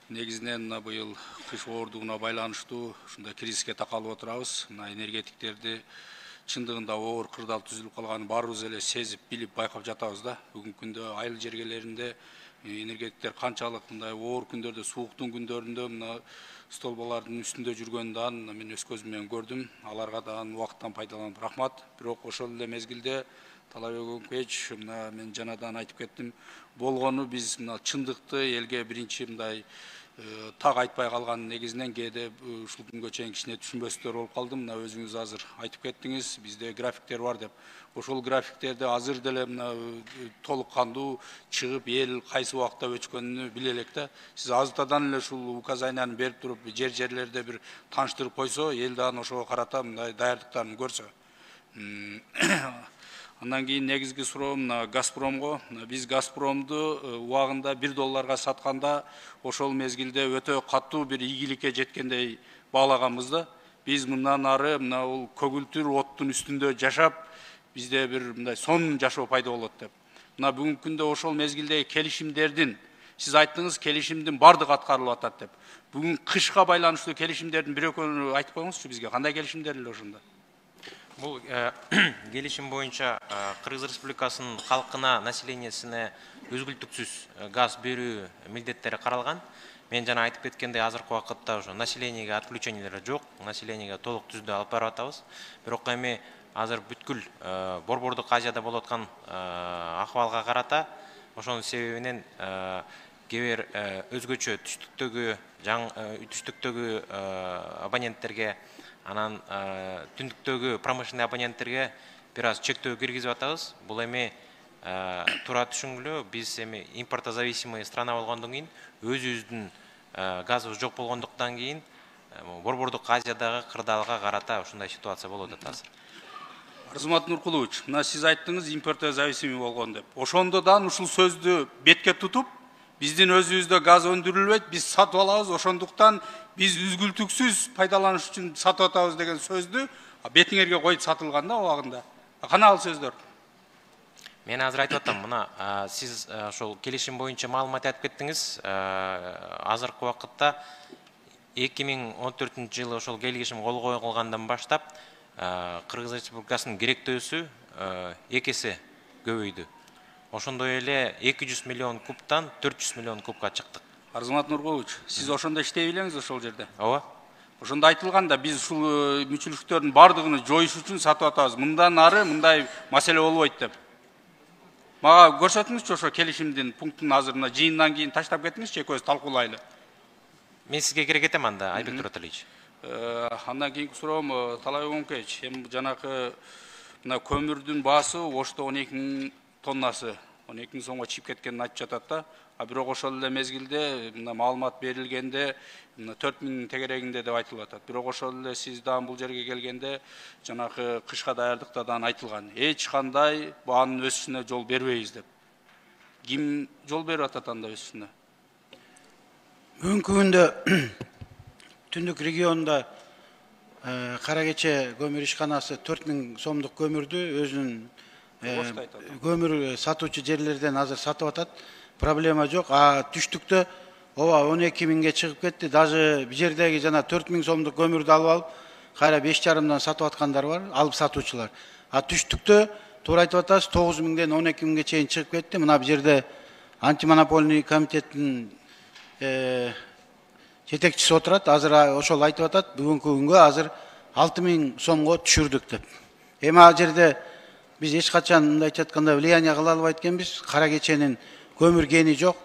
Негизинен быйыл кыш оордугуна байланыштуу ушундай кризиске такалып отурабыз. Мына энергетиктерди чындыгында оор кырдаал түзүлүп калганын баарыбыз эле сезип, билип, байкап жатабыз да. Бүгүнкү күндө айыл жергелеринде энергетиктер канчалык мындай оор күндөрдө, сууктун күндөрүндө мына столбалардын үстүндө жүргөнүн дагы мен өз көзүм менен көрдүм. Аларга дагы убакыттан пайдаланып рахмат. Бирок ошол эле мезгилде Талабек Өңкеч, мына мен жанадан айтып кеттим, болгону биз мына чындыкты элге биринчи мындай так айтпай калган негизинен кээде ушул күнгө чейин кичине түшүнбөстөр болуп калды. Мына өзүңүз азыр айтып кеттиңиз, бизде графиктер бар деп. Ошол графиктерди азыр деле мына толук кандуу чыгып, эл кайсы убакта өчкөнүнү биле элек да. Сиз азыртадан эле ушул указанияны берип туруп, жерлерде бир тааныштырып койсо, эл дагы ошого карата мындай даярдыктарын көрсө. Андан кийин негизги суроо мына Газпромго. Биз Газпромду убагында $1 сатканда ошол мезгилде өтө катуу бир ийгиликке жеткендей баалаганбыз да. Биз мындан ары мына ул көгүлтүр оттун үстүндө жашап, бизде бир мындай сонун жашоо пайда болот деп. Мына бүгүнкү күндө ошол мезгилдеги келишимдердин, сиз айттыңыз, келишимдин бардыгы аткарылып атат деп. Бүгүн кышка байланыштуу келишимдердин бир экөөнү айтып коюңузчу бизге, кандай келишимдер эле ошондо? Бул келишим боюнча Кыргыз Республикасынын халкына, населениясине үзгүлтүксүз газ берүү милдеттери каралган. Мен жана айтып кеткендей, азыркы убакытта ошо населенияга отключениялар жок, населенияга толук түздө алып барып атабыз. Бирок эми азыр бүткүл Борбордук Азияда болуп аткан акыбалга карата ошонун себебинен кээ бир өзгөчө түштүктөгү абоненттерге, анан түндүктөгү промышленный абоненттерге бир аз чектөө киргизип атабыз. Бул эми туура түшүнгүлө, биз эми импортозависимый страна болгондон кийин, өзүбүздүн газыбыз жок болгондуктан кийин Борбордук Азиядагы кырдаалга карата ушундай ситуация болуп атат азыр. Арзымат Нуркулович, мына сиз айттыңыз импортозависимый болгон деп. Ошондо да ушул сөздү бетке тутуп, биздин өзүбүздө газ өндүрүлбөйт, биз сатып алабыз, ошондуктан биз үзгүлтүксүз пайдаланыш үчүн сатып атабыз деген сөздү бетиңерге коюп сатылган да убагында. Кана ал сөздөр? Мен азыр айтып атам, мына сиз ошол келишим боюнча маалымат айтып кеттиңиз. Азыркы убакытта 2014-жылы ошол келишим кол коюлгандан баштап Кыргыз Республикасынын керектөөсү 2 эсе көбөйдү. Ошондой эле 200 миллион кубтан 400 миллион кубка чыктык. Арзымат Нуркулович, сиз ошондо иштей билеңиз ошол жерде. Ооба. Ошондо айтылган да, биз ушул мүчүлүктөрдүн бардыгын жоюш үчүн сатып атабыз. Мындан ары мындай маселе болбойт деп. Мага көрсөтүңүзчү ошо келишимдин пунктун азыр мына жыйындан кийин таштап кеттиңизчи, экөөбүз талкуулайлы. Мен сизге керек этем анда, Айбек Тураталиевич. Андан кийинки суроом, Талабек Өңкеч, эми жанакы мына көмүрдүн баасы Ошто 12 000 тоннасы 12 000 сомго чыгып кеткенин айтып жатат да. Бирок ошол эле мезгилде мына маалымат берилгенде 4 000 тегерегинде деп айтылып атат. Бирок ошол эле сиз дагы бул жерге келгенде жанакы кышка даярдыкта дагы айтылган. Эч кандай баанын өсүшүнө жол бербейбиз деп. Ким жол берип атат анда өсүшүнө? Бүгүнкү күндө түндүк регионунда Кара Кече көмүр ишканасы 4 000 сомдук көмүрдү өзүнүн көмүр сатуучу жерлерден азыр сатып атат. Проблема жок. Түштүктө ооба 12 000ге чыгып кетти. Даже бу жердеги жана 4 000 сомдук көмүрдү алып алып, кайра 5,5 сатып аткандар бар, алып сатуучулар. Түштүктө туура айтып атасыз, 9 000ден 12 000ге чейин чыгып кетти. Мына бу жерде антимонопольный комитеттин жетекчиси отурат, азыр ошол айтып атат, бүгүнкү күнгө азыр 6 000 сомго түшүрдүк деп. Эми ал жерде биз эч качан мындайча айтканда влияние кыла албайт экенбиз. Кара Кеченин көмүр кени жок.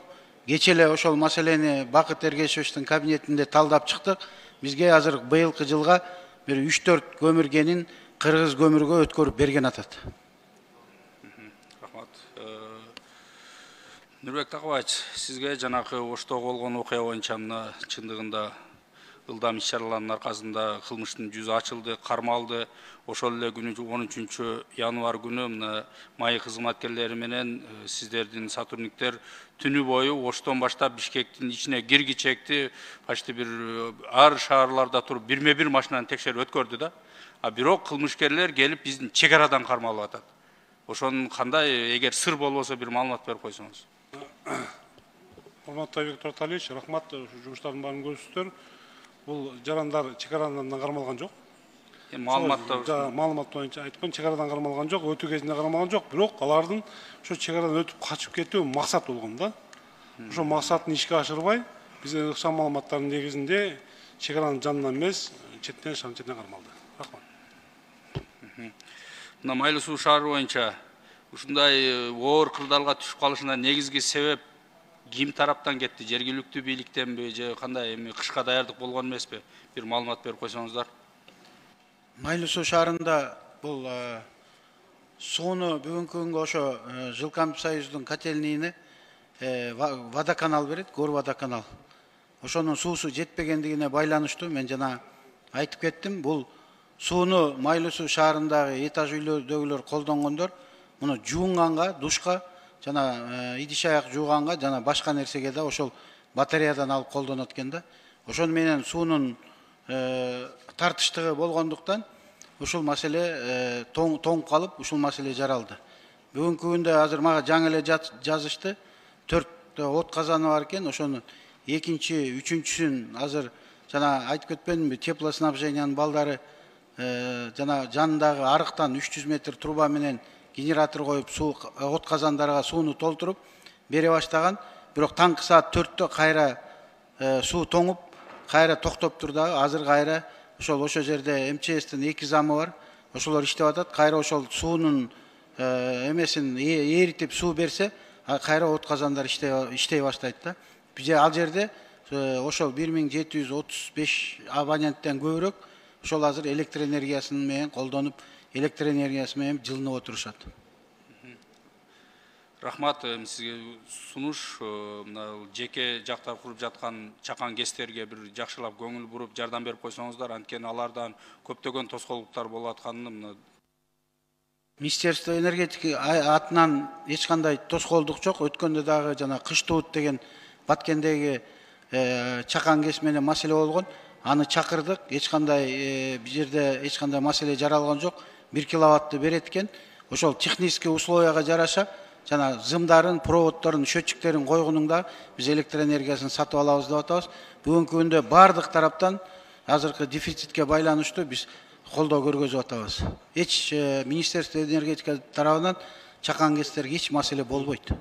Кече эле ошол маселени Бакыт Эргешевичтин кабинетинде талдап чыктык. Бизге азыр быйылкы жылга бир 3-4 көмүр кенин Кыргыз көмүргө өткөрүп берген атат. Рахмат. Нурбек Такыбаевич, сизге жанакы Оштого болгон окуя боюнча мына чындыгында ылдам иш-чаралардын аркасында кылмыштын жүзү ачылды, кармалды. Ошол эле күнү 13 январь күнү мына майы кызматкерлери менен сиздердин сотрудниктер түнү бою Оштон баштап Бишкектин ичине киргичекти почти бир ар шаарларда туруп бирме-бир машинаны текшерип өткөрдү да. Бирок кылмышкерлер келип биздин чек арадан кармалып атат. Ошонун кандай, эгер сыр болбосо бир маалымат берип койсоңуз. Урматтуу Айбек Торталиевич, рахмат, жумуштардын баарын көрүпсүздөр. Бул жарандар чек арадан кармалган жок. Маалымат боюнча айткан, чек арадан кармалган жок, өтүү кезинде кармалган жок, бирок алардын ошо чек арадан өтүп качып кетүү максат болгон да. Ошо максатын ишке ашырбай, биздин ыкчам маалыматтардын негизинде чек аранын жанынан эмес, четтен кармалды. Рахмат. Мына Майлуу суу шаары боюнча ушундай оор кырдаалга түшүп калышына негизги себеп ким тараптан кетти? Жергиликтүү бийликтенби же кандай эми кышка даярдык болгон эмеспи? Бир маалымат берип койсоңуздар. Майлуу суу шаарында бул сууну бүгүнкү күнгө ошо Жылкамп Союздун котельниине водоканал берет, Гор водоканал. Ошонун суусу жетпегендигине байланыштуу мен жана айтып кеттим. Бул сууну Майлуу суу шаарындагы этаж үйлөрдөгүлөр колдонгондор муну жуунганга, душка жана идиш аяк жууганга жана башка нерсеге да ошол батареядан алып колдонот экен да. Ошон менен суунун тартыштыгы болгондуктан ушул маселе тоңуп калып, ушул маселе жаралды. Бүгүнкү күндө азыр мага жаңы эле жазышты. 4 от казаны бар экен. Ошону экинчи, үчүнчүсүн азыр жана айтып кетпедимби, теплоснабжениянын балдары жана жанындагы арыктан 300 метр труба менен генератор коюп, от казандарга сууну толтуруп бере баштаган. Бирок таңкы саат 4-тө кайра суу тоңуп, кайра токтоптур дагы. Азыр кайра ошол жерде МЧСтин 2 замы бар. Ошолор иштеп атат. Кайра ошол суунун эмесин эритип суу берсе, кайра от казандар иштей баштайт да. Бизе ал жерде ошол 1735 абоненттен көбүрөөк ошол азыр электр энергиясын менен колдонуп, электр энергиясы менен жылынып отурушат. Рахмат, сизге сунуш. Мына жеке жактар куруп жаткан чакан кестерге бир жакшылап көңүл буруп, жардам берип койсоңуздар, анткени алардан көптөгөн тоскоолдуктар болуп атканын Министерство энергетики атынан эч кандай тоскоолдук жок. Өткөндө дагы жана Кыштуут деген Баткендеги чакан кес менен маселе болгон. Аны чакырдык. Эч кандай бул жерде эч кандай маселе жаралган жок. 1 киловатты берет экен. Ошол технический условияга жараша жана зымдарын, проводдорун, счетчиктерин койгонунда биз электр энергиясын сатып алабыз деп атабыз. Бүгүнкү күндө бардык тараптан азыркы дефицитке байланыштуу биз колдоо көргөзүп атабыз. Эч Министерство энергетика тарабынан чакан кестерге эч маселе болбойт.